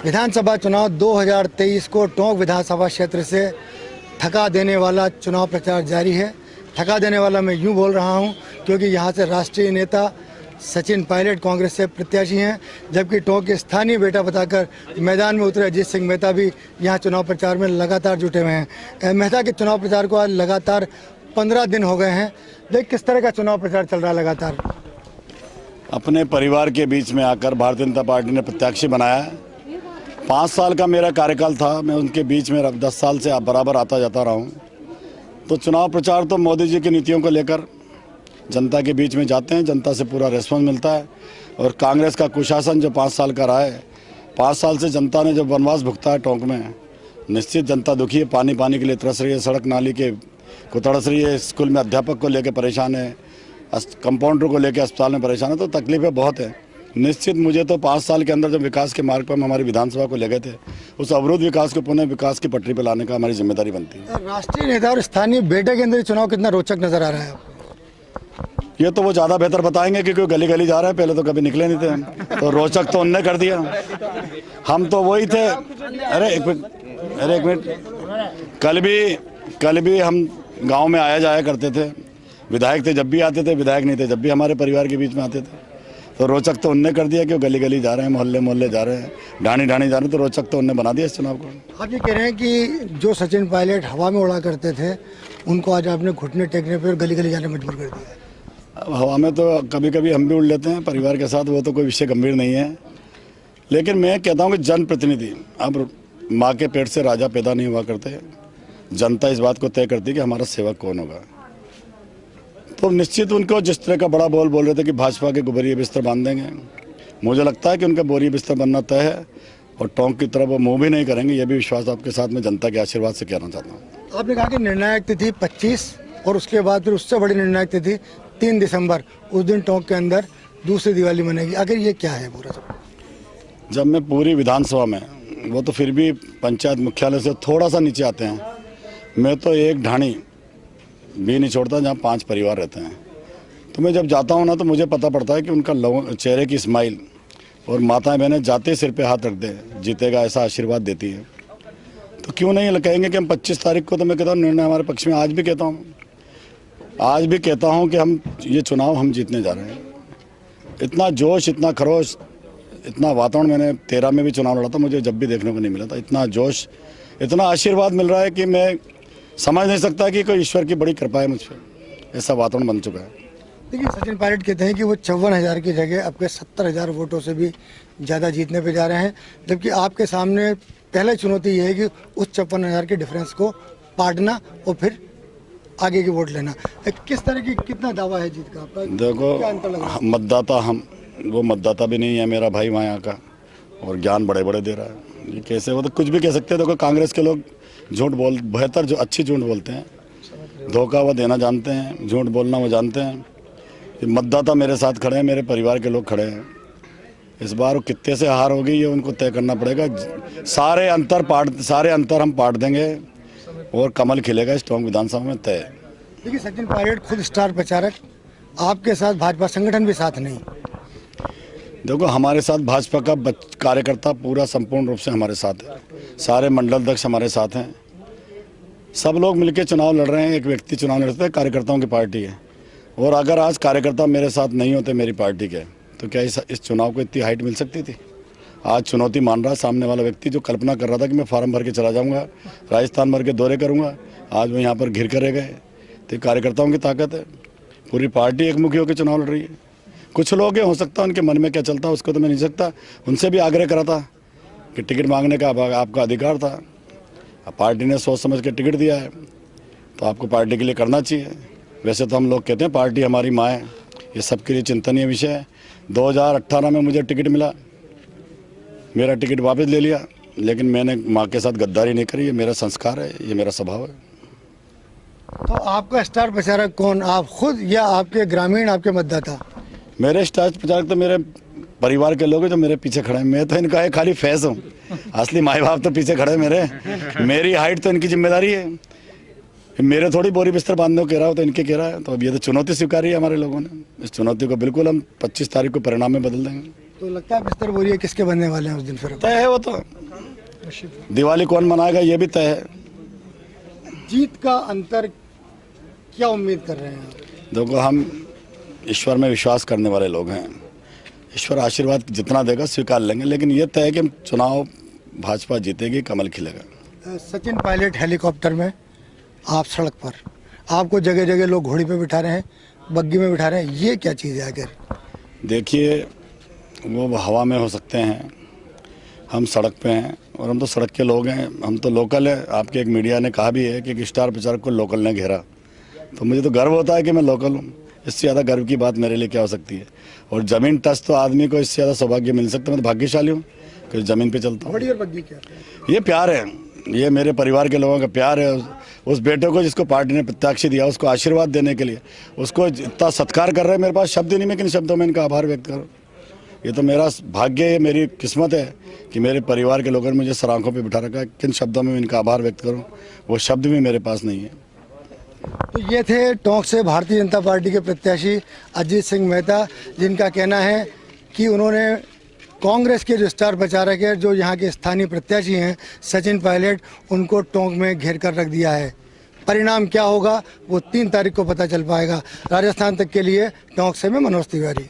विधानसभा चुनाव 2023 को टोंक विधानसभा क्षेत्र से थका देने वाला चुनाव प्रचार जारी है। थका देने वाला मैं यूं बोल रहा हूं क्योंकि यहां से राष्ट्रीय नेता सचिन पायलट कांग्रेस से प्रत्याशी हैं, जबकि टोंक के स्थानीय बेटा बताकर मैदान में उतरे अजीत सिंह मेहता भी यहां चुनाव प्रचार में लगातार जुटे हुए हैं। मेहता के चुनाव प्रचार को आज लगातार 15 दिन हो गए हैं। देख किस तरह का चुनाव प्रचार चल रहा है लगातार। अपने परिवार के बीच में आकर भारतीय जनता पार्टी ने प्रत्याशी बनाया। 5 साल का मेरा कार्यकाल था, मैं उनके बीच में 10 साल से बराबर आता जाता रहा हूँ। तो चुनाव प्रचार तो मोदी जी की नीतियों को लेकर जनता के बीच में जाते हैं, जनता से पूरा रिस्पॉन्स मिलता है। और कांग्रेस का कुशासन जो 5 साल का रहा है, 5 साल से जनता ने जो वनवास भुगता है टोंक में, निश्चित जनता दुखी है। पानी के लिए तरस रही है, सड़क नाली के को तरस रही है, स्कूल में अध्यापक को लेकर परेशान है, कंपाउंडर को लेकर अस्पताल में परेशान है। तो तकलीफें बहुत है। निश्चित मुझे तो 5 साल के अंदर जो विकास के मार्ग पर हम हमारी विधानसभा को ले गए थे, उस अवरुद्ध विकास को पुनः विकास की पटरी पर लाने का हमारी जिम्मेदारी बनती है। राष्ट्रीय नेता और स्थानीय बेटे के अंदर चुनाव कितना रोचक नजर आ रहा है आपको? ये तो वो ज़्यादा बेहतर बताएंगे क्योंकि गली गली जा रहे हैं। पहले तो कभी निकले नहीं थे हम, तो रोचक तो उनने कर दिया। हम तो वही थे। अरे एक मिनट, कल भी हम गांव में आया जाया करते थे। विधायक थे जब भी आते थे, विधायक नहीं थे जब भी हमारे परिवार के बीच में आते थे। तो रोचक तो उनने कर दिया कि गली गली जा रहे हैं, मोहल्ले मोहल्ले जा रहे हैं, ढाणी जा रहे हैं। तो रोचक तो उनने बना दिया इस चुनाव को। आप ये कह रहे हैं कि जो सचिन पायलट हवा में उड़ा करते थे, उनको आज आपने घुटने टेकने पर गली गली जाने मजबूर कर दिया। अब हवा में तो कभी कभी हम भी उड़ लेते हैं परिवार के साथ, वो तो कोई विषय गंभीर नहीं है। लेकिन मैं कहता हूँ कि जनप्रतिनिधि, अब माँ के पेट से राजा पैदा नहीं हुआ करते। जनता इस बात को तय करती है कि हमारा सेवक कौन होगा। तो निश्चित उनको जिस तरह का बड़ा बोल रहे थे कि भाजपा के बोरिया बिस्तर बांध देंगे, मुझे लगता है कि उनका बोरिया बिस्तर बनना तय है और टोंक की तरफ वो मुँह भी नहीं करेंगे। ये भी विश्वास आपके साथ में जनता के आशीर्वाद से कहना चाहता हूँ। आपने कहा कि निर्णायक तिथि 25 और उसके बाद फिर उससे बड़ी निर्णायक तिथि 3 दिसंबर, उस दिन टोंक के अंदर दूसरी दिवाली मनेगी। आखिर ये क्या है पूरा? जब मैं पूरी विधानसभा में, वो तो फिर भी पंचायत मुख्यालय से थोड़ा सा नीचे आते हैं, मैं तो एक ढाणी भी नहीं छोड़ता जहाँ 5 परिवार रहते हैं। तो मैं जब जाता हूँ ना, तो मुझे पता पड़ता है कि उनका चेहरे की स्माइल और माताएं बहनें जाते सिर पे हाथ रख दे, जीतेगा ऐसा आशीर्वाद देती है। तो क्यों नहीं कहेंगे कि हम 25 तारीख को, तो मैं कहता हूँ निर्णय हमारे पक्ष में। आज भी कहता हूँ कि हम ये चुनाव हम जीतने जा रहे हैं। इतना जोश, इतना खरोश, इतना वातावरण मैंने 13 में भी चुनाव लड़ा था, मुझे जब भी देखने को नहीं मिला था। इतना जोश, इतना आशीर्वाद मिल रहा है कि मैं समझ नहीं सकता कि कोई ईश्वर की बड़ी कृपा है मुझ पर। ऐसा वातावरण बन चुका है। देखिए, सचिन पायलट कहते हैं कि वो 54,000 की जगह आपके 70,000 वोटों से भी ज़्यादा जीतने पे जा रहे हैं, जबकि आपके सामने पहले चुनौती ये है कि उस 54,000 के डिफरेंस को पाटना और फिर आगे की वोट लेना। किस तरह की कितना दावा है जीत का आपका? देखो, मतदाता वो मतदाता भी नहीं है मेरा भाई वहाँ यहाँ का, और ज्ञान बड़े दे रहा है। ये कैसे, वो तो कुछ भी कह सकते हैं। देखो, कांग्रेस के लोग बेहतर जो अच्छी झूठ बोलते हैं, धोखा वो देना जानते हैं, झूठ बोलना वो जानते हैं। मतदाता मेरे साथ खड़े हैं, मेरे परिवार के लोग खड़े हैं। इस बार कितने से हार होगी ये उनको तय करना पड़ेगा। सारे अंतर हम पाट देंगे और कमल खिलेगा इस टोंक विधानसभा में तय। देखिए, सचिन पायलट खुद स्टार प्रचारक, आपके साथ भाजपा संगठन भी साथ नहीं। देखो, हमारे साथ भाजपा का कार्यकर्ता पूरा संपूर्ण रूप से हमारे साथ है। सारे मंडल अध्यक्ष हमारे साथ हैं। सब लोग मिलकर चुनाव लड़ रहे हैं। एक व्यक्ति चुनाव लड़ता है, कार्यकर्ताओं की पार्टी है। और अगर आज कार्यकर्ता मेरे साथ नहीं होते मेरी पार्टी के, तो क्या इस चुनाव को इतनी हाइट मिल सकती थी? आज चुनौती मान रहा सामने वाला व्यक्ति, जो कल्पना कर रहा था कि मैं फार्म भर के चला जाऊंगा, राजस्थान भर के दौरे करूंगा, आज वो यहाँ पर घिर कर रह गए। तो कार्यकर्ताओं की ताकत है। पूरी पार्टी एकमुखी होकर चुनाव लड़ रही है। कुछ लोग हो सकता है उनके मन में क्या चलता है उसको तो मैं नहीं सकता। उनसे भी आग्रह करा था कि टिकट मांगने का आपका अधिकार था। अब पार्टी ने सोच समझ के टिकट दिया है, तो आपको पार्टी के लिए करना चाहिए। वैसे तो हम लोग कहते हैं पार्टी हमारी माँ है, ये सबके लिए चिंतनीय विषय है। 2018 में मुझे टिकट मिला, मेरा टिकट वापस ले लिया, लेकिन मैंने माँ के साथ गद्दारी नहीं करी। ये मेरा संस्कार है, ये मेरा स्वभाव है। तो आपका स्टार प्रचारक कौन, आप खुद या आपके ग्रामीण, आपके मतदाता? मेरे स्टार प्रचारक तो मेरे परिवार के लोग हैं जो मेरे पीछे खड़े हैं। मैं तो इनका एक खाली फैस हूँ, असली माँ बाप तो पीछे खड़े हैं मेरे। मेरी हाइट तो इनकी जिम्मेदारी है। मेरे थोड़ी बोरी बिस्तर बांधने को कह रहा हो तो इनके कह रहा है। तो अब ये तो चुनौती स्वीकारी है हमारे लोगों ने। इस चुनौती को बिल्कुल हम 25 तारीख को परिणाम में बदल देंगे। तो लगता है बिस्तर बोरिए किसके बनने वाले हैं उस दिन फिर? तय है वो तो, दिवाली कौन मनाएगा ये भी तय है। जीत का अंतर क्या उम्मीद कर रहे हैं? देखो, हम ईश्वर में विश्वास करने वाले लोग हैं, ईश्वर आशीर्वाद जितना देगा स्वीकार लेंगे, लेकिन ये तय है कि चुनाव भाजपा जीतेगी, कमल खिलेगा। सचिन पायलट हेलीकॉप्टर में, आप सड़क पर, आपको जगह जगह लोग घोड़ी पे बिठा रहे हैं, बग्गी में बिठा रहे हैं, ये क्या चीज़ है आखिर? देखिए, वो हवा में हो सकते हैं, हम सड़क पे हैं और हम तो सड़क के लोग हैं, हम तो लोकल है। आपके एक मीडिया ने कहा भी है कि एक स्टार प्रचारक को लोकल ने घेरा, तो मुझे तो गर्व होता है कि मैं लोकल हूँ। इससे ज़्यादा गर्व की बात मेरे लिए क्या हो सकती है? और ज़मीन टच तो आदमी को इससे ज़्यादा सौभाग्य मिल सकता है। मैं तो भाग्यशाली हूँ कि ज़मीन पे चलता हूँ। घोड़ी और बग्गी क्या? ये प्यार है, ये मेरे परिवार के लोगों का प्यार है। उस बेटे को जिसको पार्टी ने प्रत्याशी दिया, उसको आशीर्वाद देने के लिए, उसको इतना सत्कार कर रहे हैं, मेरे पास शब्द ही नहीं, मैं किन शब्दों में इनका आभार व्यक्त करूँ। ये तो मेरा भाग्य है, मेरी किस्मत है कि मेरे परिवार के लोगों ने मुझे सराखों पे बिठा रखा है। किन शब्दों में इनका आभार व्यक्त करूं, वो शब्द भी मेरे पास नहीं है। तो ये थे टोंक से भारतीय जनता पार्टी के प्रत्याशी अजीत सिंह मेहता, जिनका कहना है कि उन्होंने कांग्रेस के जो स्टार प्रचारक है, जो यहाँ के स्थानीय प्रत्याशी हैं सचिन पायलट, उनको टोंक में घेर कर रख दिया है। परिणाम क्या होगा वो 3 तारीख को पता चल पाएगा। राजस्थान तक के लिए टोंक से मैं मनोज तिवारी।